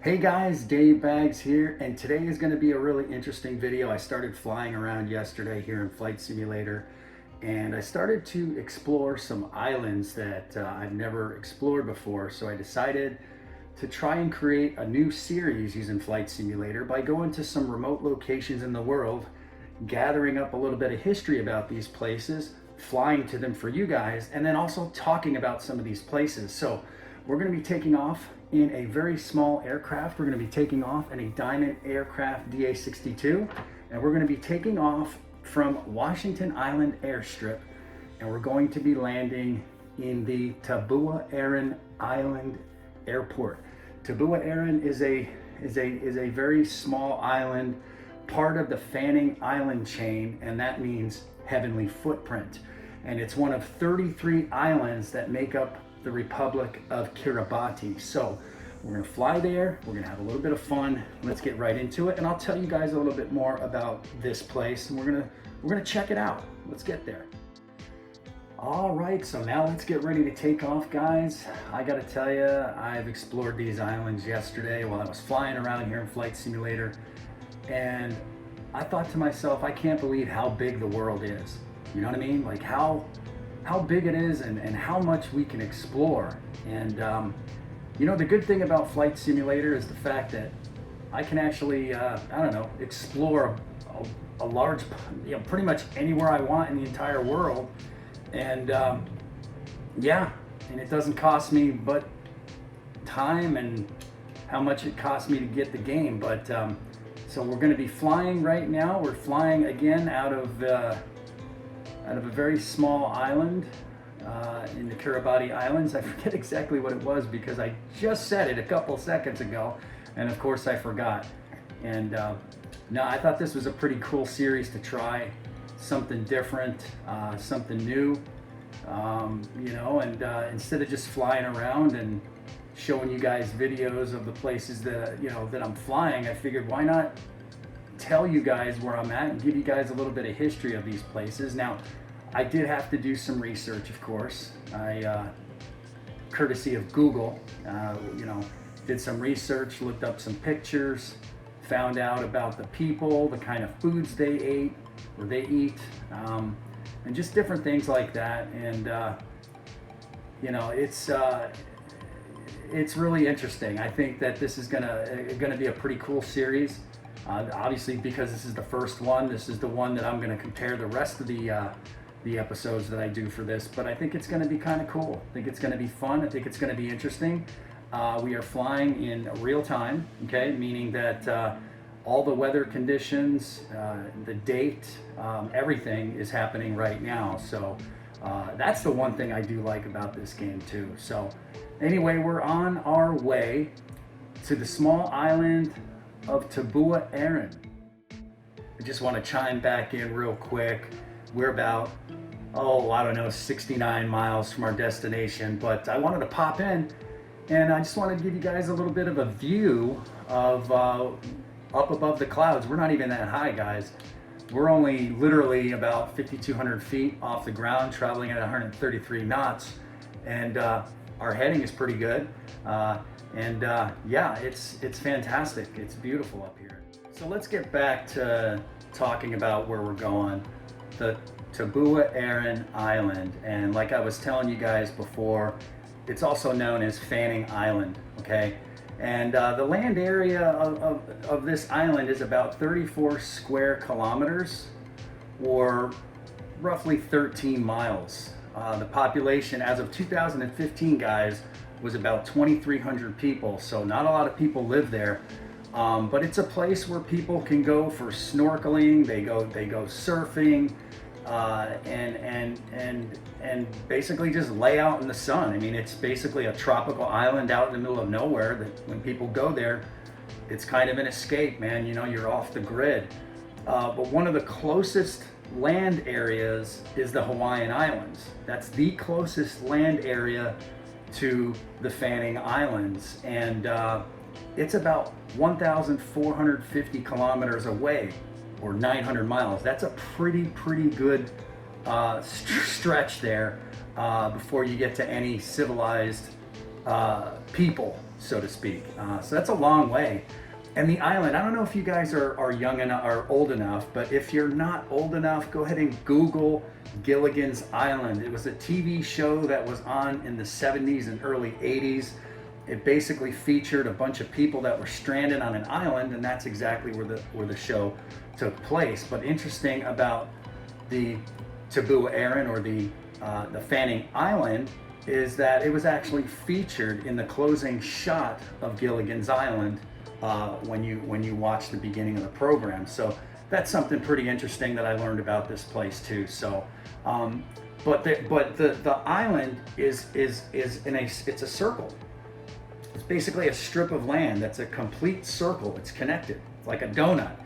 Hey guys, Dave Bags here, and today is going to be a really interesting video. I started flying around yesterday here in Flight Simulator, and I started to explore some islands that I've never explored before. So I decided to try and create a new series using Flight Simulator by going to some remote locations in the world, gathering up a little bit of history about these places, flying to them for you guys, and then also talking about some of these places. So we're going to be taking off in a very small aircraft. We're going to be taking off in a Diamond Aircraft DA-62, and we're going to be taking off from Washington Island Airstrip, and we're going to be landing in the Tabuaeran Island Airport. Tabuaeran is a very small island, part of the Fanning Island chain, and that means heavenly footprint. And it's one of 33 islands that make up the Republic of Kiribati. So we're gonna fly there, we're gonna have a little bit of fun. Let's get right into it, and I'll tell you guys a little bit more about this place, and we're gonna check it out. Let's get there. All right, so now let's get ready to take off, guys. I gotta tell you, I've explored these islands yesterday while I was flying around here in Flight Simulator, and I thought to myself, I can't believe how big the world is. You know what I mean? Like how big it is and how much we can explore. And you know, the good thing about Flight Simulator is the fact that I can actually, I don't know, explore a large, pretty much anywhere I want in the entire world. And yeah, and it doesn't cost me but time and how much it costs me to get the game. But so we're going to be flying right now. We're flying again out of a very small island in the Kiribati Islands. I forget exactly what it was because I just said it a couple seconds ago, and of course I forgot. And no, I thought this was a pretty cool series to try, something different, something new, you know, and instead of just flying around and showing you guys videos of the places that, you know, that I'm flying, I figured why not tell you guys where I'm at and give you guys a little bit of history of these places. Now, I did have to do some research, of course. I, courtesy of Google, you know, did some research, looked up some pictures, found out about the people, the kind of foods they ate or they eat, and just different things like that. And you know, it's really interesting. I think that this is gonna be a pretty cool series. Obviously, because this is the first one, this is the one that I'm going to compare the rest of the episodes that I do for this. But I think it's going to be kind of cool. I think it's going to be fun. I think it's going to be interesting. We are flying in real time, okay, meaning that all the weather conditions, the date, everything is happening right now. So that's the one thing I do like about this game too. So anyway, we're on our way to the small island of Tabuaeran. I just want to chime back in real quick. We're about, I don't know, 69 miles from our destination, but I wanted to pop in and I just wanted to give you guys a little bit of a view of up above the clouds. We're not even that high, guys. We're only literally about 5,200 feet off the ground, traveling at 133 knots, and our heading is pretty good. Yeah, it's fantastic. It's beautiful up here. So let's get back to talking about where we're going, the Tabuaeran Island. And like I was telling you guys before, it's also known as Fanning Island, okay? And the land area of this island is about 34 square kilometers, or roughly 13 miles. The population as of 2015, guys, was about 2,300 people, so not a lot of people live there, but it's a place where people can go for snorkeling. They go surfing, and basically just lay out in the sun. I mean, it's basically a tropical island out in the middle of nowhere that when people go there, it's kind of an escape, man. You know, you're off the grid. But one of the closest land areas is the Hawaiian Islands. That's the closest land area to the Fanning Islands, and it's about 1,450 kilometers away, or 900 miles. That's a pretty good stretch there before you get to any civilized people so to speak. So that's a long way. And the island, I don't know if you guys are young enough or old enough, but if you're not old enough, go ahead and Google Gilligan's Island. It was a TV show that was on in the 70s and early 80s. It basically featured a bunch of people that were stranded on an island, and that's exactly where the show took place. But interesting about the Tabuaeran, or the Fanning Island, is that it was actually featured in the closing shot of Gilligan's Island when you watch the beginning of the program. So that's something pretty interesting that I learned about this place too. So, but the island is it's a circle. It's basically a strip of land that's a complete circle. It's connected like a donut.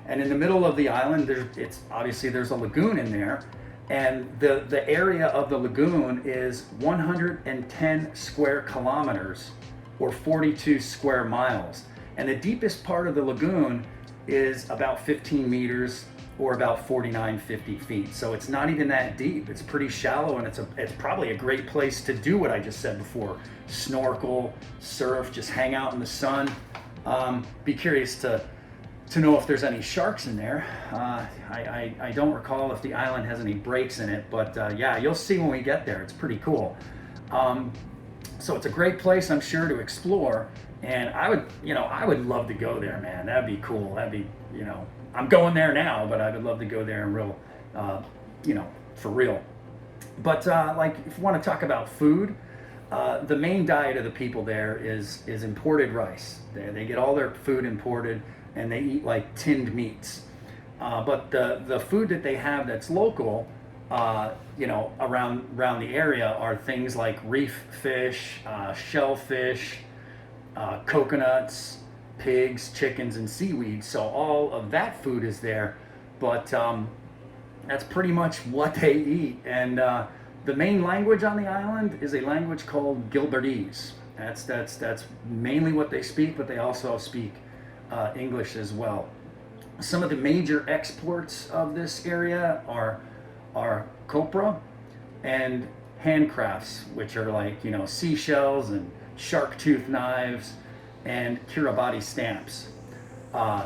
And in the middle of the island, there's a lagoon in there. And the area of the lagoon is 110 square kilometers, or 42 square miles. And the deepest part of the lagoon is about 15 meters, or about 50 feet. So it's not even that deep. It's pretty shallow, and it's probably a great place to do what I just said before: snorkel, surf, just hang out in the sun. Be curious to know if there's any sharks in there. I don't recall if the island has any breaks in it, but yeah, you'll see when we get there. It's pretty cool. So it's a great place, I'm sure, to explore. And I would love to go there, man. That'd be cool. I'm going there now, but I would love to go there in real, for real. But like, if you want to talk about food, the main diet of the people there is imported rice. They get all their food imported, and they eat like tinned meats. But the food that they have that's local, around the area, are things like reef fish, shellfish, coconuts, pigs, chickens, and seaweed. So all of that food is there, but that's pretty much what they eat. And the main language on the island is a language called Gilbertese. That's mainly what they speak, but they also speak English as well. Some of the major exports of this area are copra and handcrafts, which are like, seashells and shark tooth knives and Kiribati stamps.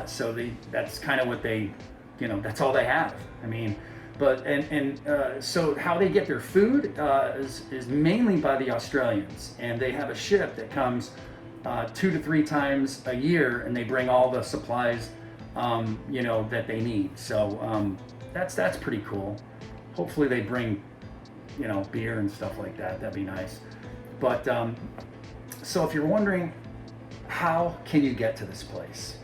So that's kind of what they, that's all they have. I mean, so how they get their food is mainly by the Australians, and they have a ship that comes 2 to 3 times a year, and they bring all the supplies, that they need. So that's pretty cool. Hopefully they bring, beer and stuff like that. That'd be nice. But so if you're wondering, how can you get to this place?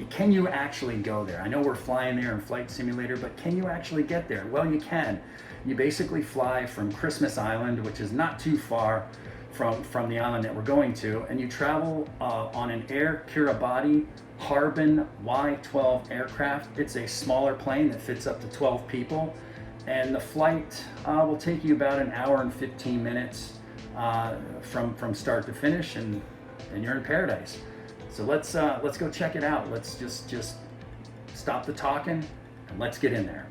Can you actually go there? I know we're flying there in Flight Simulator, but can you actually get there? Well, you can. You basically fly from Christmas Island, which is not too far from the island that we're going to, and you travel on an Air Kiribati Harbin Y-12 aircraft. It's a smaller plane that fits up to 12 people, and the flight will take you about an hour and 15 minutes from start to finish, and you're in paradise. So let's go check it out. Let's just stop the talking and let's get in there.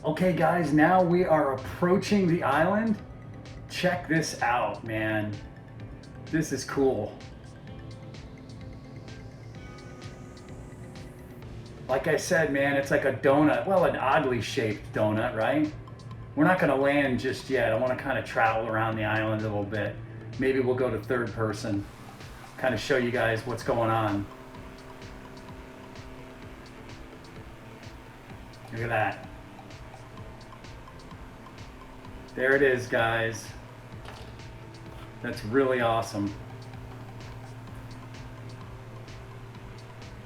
Okay guys, now we are approaching the island. Check this out, man. This is cool. Like I said, man, it's like a donut. Well, an oddly shaped donut, right? We're not gonna land just yet. I wanna kind of travel around the island a little bit. Maybe we'll go to third person, kind of show you guys what's going on. Look at that. There it is, guys. That's really awesome.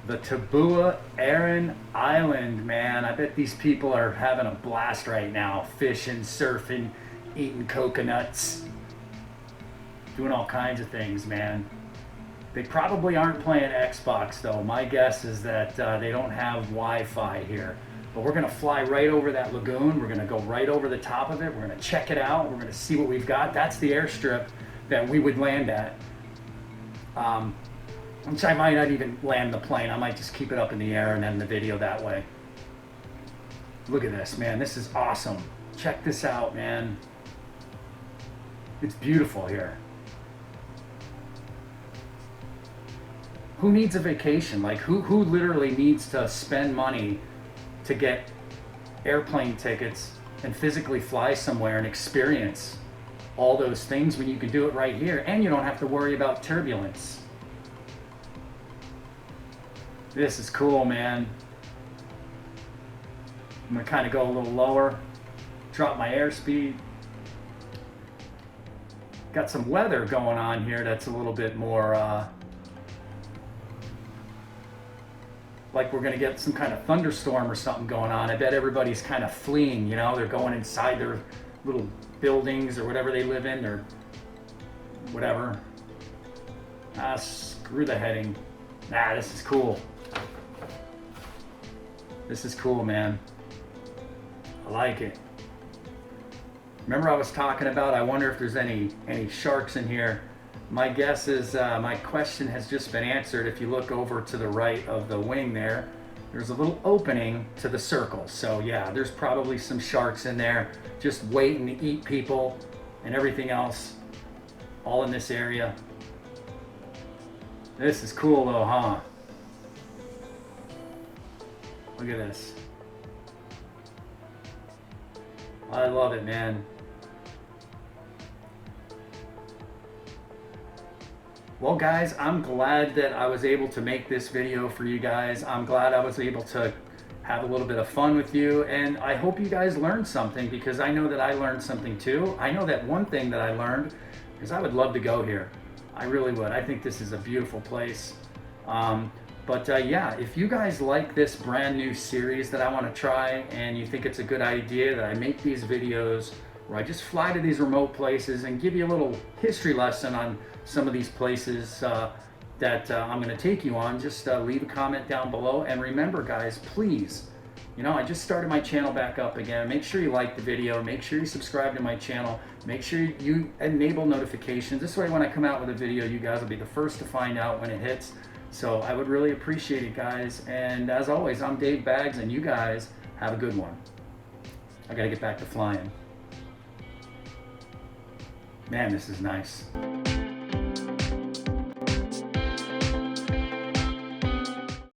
The Tabuaeran Island, man. I bet these people are having a blast right now. Fishing, surfing, eating coconuts. Doing all kinds of things, man. They probably aren't playing Xbox though. My guess is that they don't have Wi-Fi here. But we're gonna fly right over that lagoon. We're gonna go right over the top of it. We're gonna check it out. We're gonna see what we've got. That's the airstrip that we would land at. which I might not even land the plane. I might just keep it up in the air and end the video that way. Look at this, man. This is awesome. Check this out, man. It's beautiful here. Who needs a vacation? Like, who literally needs to spend money to get airplane tickets and physically fly somewhere and experience all those things when you can do it right here, and you don't have to worry about turbulence? This is cool, man. I'm gonna kind of go a little lower, drop my airspeed. Got some weather going on here that's a little bit more like we're gonna get some kind of thunderstorm or something going on. I bet everybody's kind of fleeing, you know, they're going inside their little buildings or whatever they live in, or whatever. Screw the heading. This is cool. This is cool, man. I like it. Remember I was talking about, I wonder if there's any sharks in here. My guess is my question has just been answered. If you look over to the right of the wing there, there's a little opening to the circle. So yeah, there's probably some sharks in there just waiting to eat people and everything else, all in this area. This is cool though, huh? Look at this. I love it, man. Well guys, I'm glad that I was able to make this video for you guys. I'm glad I was able to have a little bit of fun with you, and I hope you guys learned something, because I know that I learned something too. I know that one thing that I learned is I would love to go here. I really would. I think this is a beautiful place. Yeah, if you guys like this brand new series that I want to try, and you think it's a good idea that I make these videos where I just fly to these remote places and give you a little history lesson on some of these places that I'm going to take you on, just leave a comment down below. And remember guys, please, you know, I just started my channel back up again. Make sure you like the video, make sure you subscribe to my channel, make sure you enable notifications. This way when I come out with a video, you guys will be the first to find out when it hits. So I would really appreciate it, guys. And as always, I'm Dave Baggs, and you guys have a good one. I gotta get back to flying. Man, this is nice.